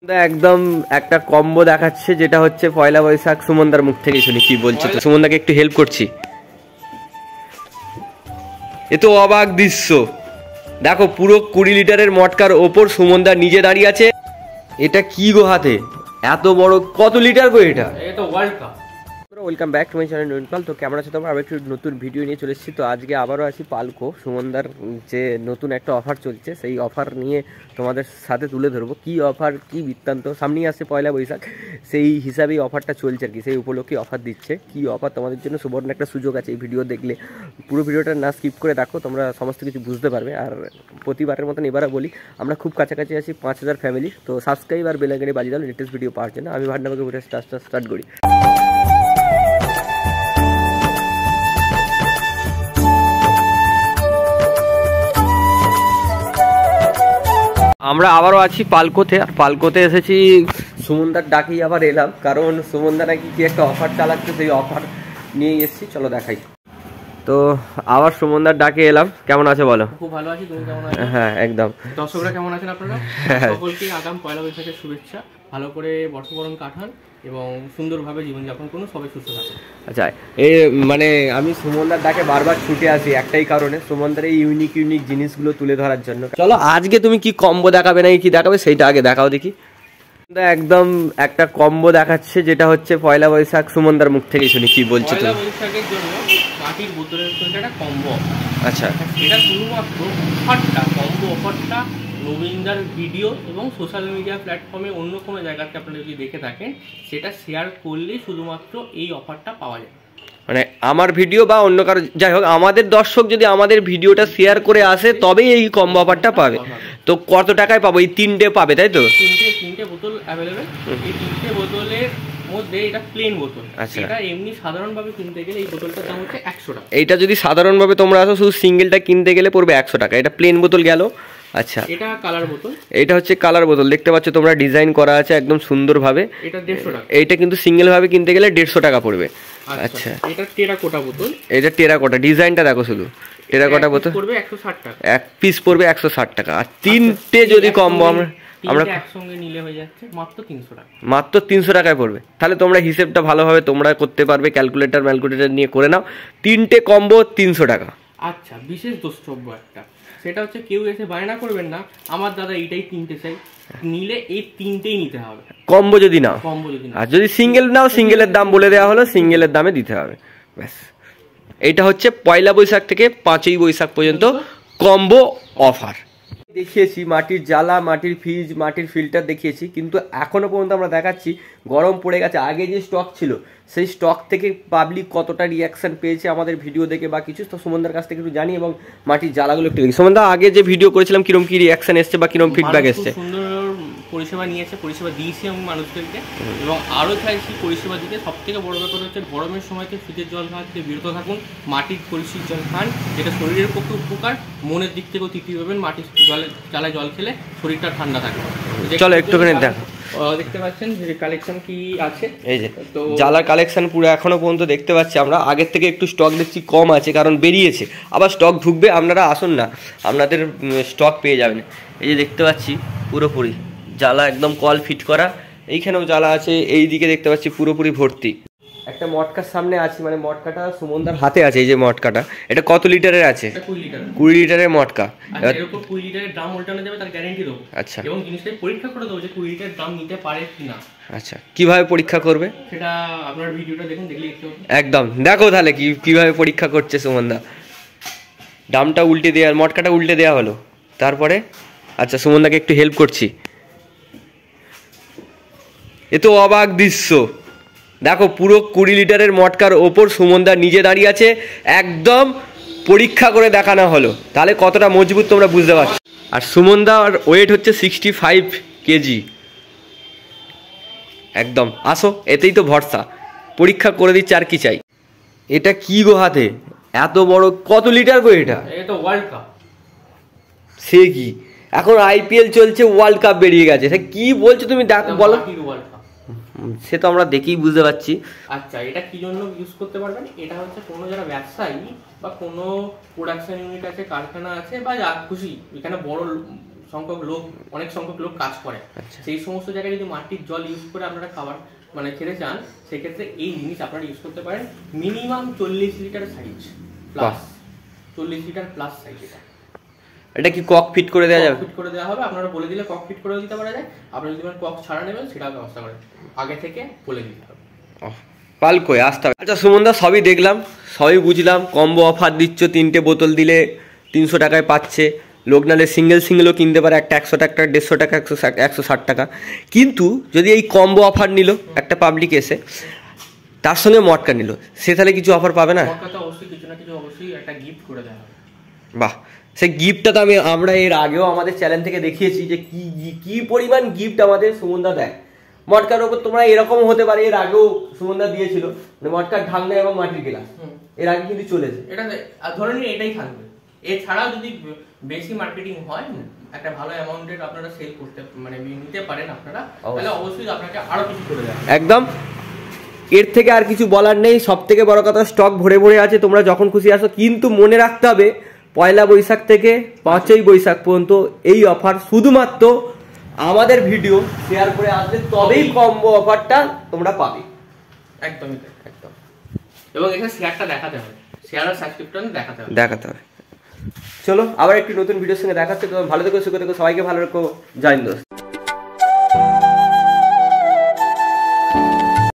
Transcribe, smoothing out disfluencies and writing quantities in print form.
একদম একটা কম্বো দেখাচ্ছে, যেটা হচ্ছে পয়লা বৈশাখ। সুমনদার মুখ থেকে শুনি কি বলছে, তো সুমনদাকে একটু হেল্প করছি। এ তো অবাক দৃশ্য, দেখো পুরো 20 লিটারের মটকার ওপর সুমনদা নিজে দাঁড়িয়ে আছে। এটা কি গো হাতে এত বড়, কত লিটার গো এটা? এটা world cup. Welcome back to my channel Nainpal. তো কেমন আছো তোমরা? আবার একটু নতুন ভিডিও নিয়ে চলে এসেছি। তো আজকে আবারও আছি পালকো। সুমনদার যে নতুন একটা অফার চলছে, সেই অফার নিয়ে তোমাদের সাথে তুলে ধরবো। কি অফার, কি বৃত্তান্ত। সামনেই আসছে পয়লা বৈশাখ, সেই হিসাবেই অফারটা চলছে আর কি। সেই উপলক্ষে অফার দিচ্ছে। কি অফার তোমাদের জন্য সুবর্ণ একটা সুযোগ আছে। এই ভিডিও দেখলে পুরো ভিডিওটা না স্কিপ করে দেখো, তোমরা সমস্ত কিছু বুঝতে পারবে। আর প্রতিবারের মতন এবারে বলি, আমরা খুব কাছাকাছি আছি 5000 ফ্যামিলি। তো সাবস্ক্রাইব আর বেল আইকনে বাজিয়ে দাও লেটেস্ট ভিডিও পাওয়ার জন্য। আমি ভান্ডাবাকে ভিডিও স্টার্ট করি। আমরা আবারও আছি পালকোতে। আর পালকোতে এসেছি সুমনদার ডাকেই আবার এলাম, কারণ সুমনদা নাকি কি একটা অফার চালাচ্ছে, সেই অফার নিয়ে এসেছি। চলো দেখাই। তো আবার সুমনদার ডাকে এলাম। কেমন আছে বলো? খুব ভালো আছি, তুমি কেমন আছো? হ্যাঁ একদম। দর্শকরা কেমন আছেন আপনারা? সকলকে আগাম পয়লা বৈশাখের শুভেচ্ছা। ভালো করে বর্ষবরণ কাটান এবং সুন্দরভাবে জীবনযাপন করুন, সবাই সুস্থ থাকুন। আচ্ছা, এই মানে আমি সুমনদার ডাকে বারবার ছুটে আসি একটাই কারণে, সুমনদার এই ইউনিক জিনিসগুলো তুলে ধরার জন্য। চলো আজকে তুমি কি কম্বো দেখাবে নাকি কি দেখাবে, সেইটা আগে দেখাও দেখি। একদম একটা কম্বো দেখাচ্ছে, যেটা হচ্ছে পয়লা বৈশাখ। সুমনদার মুখ থেকে শুনি কি বলছো তুমি। পয়লা বৈশাখের জন্য মাটির বোতলের একটা কম্বো। আচ্ছা, এটা শুধুমাত্র অফারটা, কম্বো অফারটা নবীনদার ভিডিও এবং সোশ্যাল মিডিয়া প্ল্যাটফর্মে অন্য কোনো জায়গাতে আপনারা যদি দেখে থাকেন, সেটা শেয়ার করলেই শুধুমাত্র এই অফারটা পাওয়া যায়। মানে আমার ভিডিও বা অন্য কারো, যাই হোক আমাদের দর্শক যদি আমাদের ভিডিওটা শেয়ার করে আসে তবেই এই কম্বো অফারটা পাবে। তো কত টাকায় পাবো? এই 3টে পাবে তাই তো? তিনটে বোতল অ্যাভেলেবেল। এই 3টে বোতলের মধ্যে এটা প্লেন বোতল। আচ্ছা, এটা এমনি সাধারণভাবে কিনতে গেলে এই বোতলটার দাম হচ্ছে 100 টাকা। এইটা যদি সাধারণভাবে তোমরা আসো শুধু সিঙ্গেলটা কিনতে গেলে পড়বে 100 টাকা। এটা প্লেন বোতল গেল। আচ্ছা, এটা কালার বোতল। এটা হচ্ছে কালার বোতল, দেখতে পাচ্ছ তোমরা, ডিজাইন করা আছে একদম সুন্দরভাবে। এটা 150 টাকা। এইটা কিন্তু সিঙ্গেল ভাবে কিনতে গেলে 150 টাকা পড়বে। আচ্ছা, এটা টেরাকোটা বোতল। এটা টেরাকোটা, ডিজাইনটা দেখো শুধু। টেরাকোটা বোতল পড়বে 160 টাকা। এক পিস পড়বে 160 টাকা। আর 3টে যদি কম্বো আমরা একসঙ্গে নিলে হয়ে যাচ্ছে মাত্র 300 টাকা। মাত্র 300 টাকায় পড়বে। তাহলে তোমরা হিসেবটা ভালোভাবে তোমরা করতে পারবে, ক্যালকুলেটর নিয়ে করে নাও। 3টে কম্বো 300 টাকা। আচ্ছা, বিশেষ দ্রষ্টব্য একটা, সেটা হচ্ছে কেউ এসে বায়না করবেন না আমার দাদা এইটাই কিনতে চাই, নিলে এই 3টেই নিতে হবে কম্বো যদি নাও। আর যদি সিঙ্গেল নাও, সিঙ্গেলের দাম বলে দেওয়া হলো, সিঙ্গেলের দামে দিতে হবে ব্যাস। এইটা হচ্ছে পয়লা বৈশাখ থেকে 5ই বৈশাখ পর্যন্ত কম্বো অফার। দেখিয়েছি মাটির জ্বালা, মাটির ফ্রিজ, মাটির ফিল্টার দেখিয়েছি, কিন্তু এখনো পর্যন্ত আমরা দেখাচ্ছি গরম পড়ে গেছে। আগে যে স্টক ছিল সেই স্টক থেকে পাবলিক কতটা রিয়াকশন পেয়েছে আমাদের ভিডিও দেখে বা কিছু, তো সুমনদার কাছ থেকে একটু জানি এবং মাটির জ্বালাগুলো একটু দেখি। সুমনদা, আগে যে ভিডিও করেছিলাম কিরকম কি রিয়াকশন এসছে বা কিরকম ফিডব্যাক এসছে? সুন্দর পরিষেবা নিয়েছে, পরিষেবা দিয়েছি আমি মানুষদেরকে এবং আরও চাইছি পরিষেবা দিতে। সব থেকে বড় ব্যাপার হচ্ছে গরমের সময়তে ফ্রিজের জল খাওয়া থেকে বিরত থাকুন, মাটির পরিষ্কার জল খান, যেটা শরীরের পক্ষে উপকার, মনের দিক থেকেও তৃপ্তি পাবেন। মাটির জ্বালায় জল খেলে শরীরটা ঠান্ডা থাকবে। চলো একটুখানি দেখো, দেখতে পাচ্ছেন যে কালেকশন কি আছে। এই যে তো জ্বালার কালেকশন পুরো এখনো পর্যন্ত দেখতে পাচ্ছি আমরা। আগের থেকে একটু স্টক দেখছি কম আছে, কারণ বেরিয়েছে, আবার স্টক ঢুকবে। আপনারা আসুন না, আপনাদের স্টক পেয়ে যাবেন। এই যে দেখতে পাচ্ছি পুরোপুরি জ্বালা একদম কল ফিট করা, এইখানেও জ্বালা আছে, এই দিকে দেখতে পাচ্ছি পুরোপুরি ভর্তি। একটা মটকার সামনে আছি, মানে মটকাটা সুমনদার হাতে আছে। এই যে মটকাটা, এটা কত লিটারের আছে? 20 লিটারের মটকা। এরকম 20 লিটারের ড্রাম উল্টানো যাবে তার গ্যারান্টি দেবো। আচ্ছা, এবং জিনিসটা পরীক্ষা করে দেবো যে 20 লিটার ড্রাম নিতে পারে কিনা। আচ্ছা, কিভাবে পরীক্ষা করবে সেটা আপনার ভিডিওটা দেখুন, দেখলে একদম দেখো তাহলে কিভাবে পরীক্ষা করছে সুমনদা। ড্রামটা উল্টে দেওয়া, মটকাটা উল্টে দেওয়া হলো, তারপরে আচ্ছা সুমনদাকে একটু হেল্প করছি। এ তো অবাক দৃশ্য, দেখো পুরো 20 লিটারের মটকার ওপর সুমনদা নিজে দাঁড়িয়ে আছে। একদম পরীক্ষা করে দেখানো হলো, তাহলে কতটা মজবুত তোমরা বুঝতে পারছো। আর সুমনদার ওয়েট হচ্ছে 65 কেজি। একদম আসো, এতেই তো ভরসা, পরীক্ষা করে দিচ্ছে, আর কি চাই। এটা কি গো হাতে এত বড়, কত লিটার গো এটা? এটা ওয়ার্ল্ড কাপ। সে কি, এখন আইপিএল চলছে, ওয়ার্ল্ড কাপ বেরিয়ে গেছে, সে কি বলছো তুমি? বলো। সে তো আমরা দেখেই বুঝতে পারছি। আচ্ছা, এটা কি জন্য ইউজ করতে পারবেন? এটা হচ্ছে কোনো যারা ব্যবসায়ী বা কোনো প্রোডাকশন ইউনিট আছে, কারখানা আছে, বা যা খুশি এখানে বড় অনেক সংখ্যক লোক কাজ করে। সেই সমস্ত জায়গায় যদি মাটির জল ইউজ করে আপনারা খাবার মানে খেতে চান, সেক্ষেত্রে এই জিনিস আপনারা ইউজ করতে পারেন। Minimum 40 litre size plus, 40 litre plus size. এটা কি কক ফিট করে দেওয়া যাবে? ফিট করে দেওয়া হবে, আপনারা বলে দিলে কক ফিট করে দিতে পারা যায়। আপনারা যদি কক ছাড়া নেবেন সেটাও ব্যবস্থা করেন, আগে থেকে বলে দিতে হবে। পালকোয় আসতে হবে। আচ্ছা সুমনদা, সবই দেখলাম, সবই বুঝলাম, কম্বো অফার দিচ্ছ, 3টে বোতল দিলে 300 টাকায় পাচ্ছে। লোক নালে সিঙ্গেলও কিনতে পারে, একটা 100 টাকা, 150 টাকা, 160 টাকা। কিন্তু যদি এই কম্বো অফার নিল একটা পাবলিক এসে, তার সঙ্গে মটকা নিল, সে তাহলে কিছু অফার পাবে না? মটকা তো অবশ্যই কিছু না কিছু অবশ্যই একটা গিফট করে দেওয়া হবে। বাহ, সেই গিফটটা তো আমরা এর আগেও আমাদের চ্যানেল থেকে দেখিয়েছি যে কি পরিমাণ গিফট আমাদের সুমনদা দেয়। মটকার ওপর তোমরা এরকম হতে পারে, এর আগেও সুমনদা দিয়েছিল মটকার ঢাকনা এবং মাটির গ্লাস, এর আগে কিন্তু চলেছে। এটা ধরে নিন এটাই থাকবে। এছাড়াও যদি বেশি মার্কেটিং হয়, একটা ভালো অ্যামাউন্টের আপনারা সেল করতে মানে নিতে পারেন আপনারা, তাহলে অবশ্যই আপনাকে আরো কিছু করে দেয়। একদম, এর থেকে আর কিছু বলার নেই। সব থেকে বড় কথা, স্টক ভরে ভরে আছে, তোমরা যখন খুশি আসো। কিন্তু মনে রাখতে হবে, 1 বৈশাখ থেকে 5ই বৈশাখ পর্যন্ত এই অফার শুধুমাত্র আমাদের ভিডিও শেয়ার করে আসলে তবেই কম্বো অফারটা তোমরা পাবে। একদমই একদম। এবং এখানে শেয়ারটা দেখাতে হবে, শেয়ার আর সাবস্ক্রিপশন দেখাতে হবে। চলো আবার একটি নতুন ভিডিওর সঙ্গে দেখাচ্ছে। তো ভালো থেকো, সুখে থেকো, সবাইকে ভালো রেখো। জয় হিন্দ।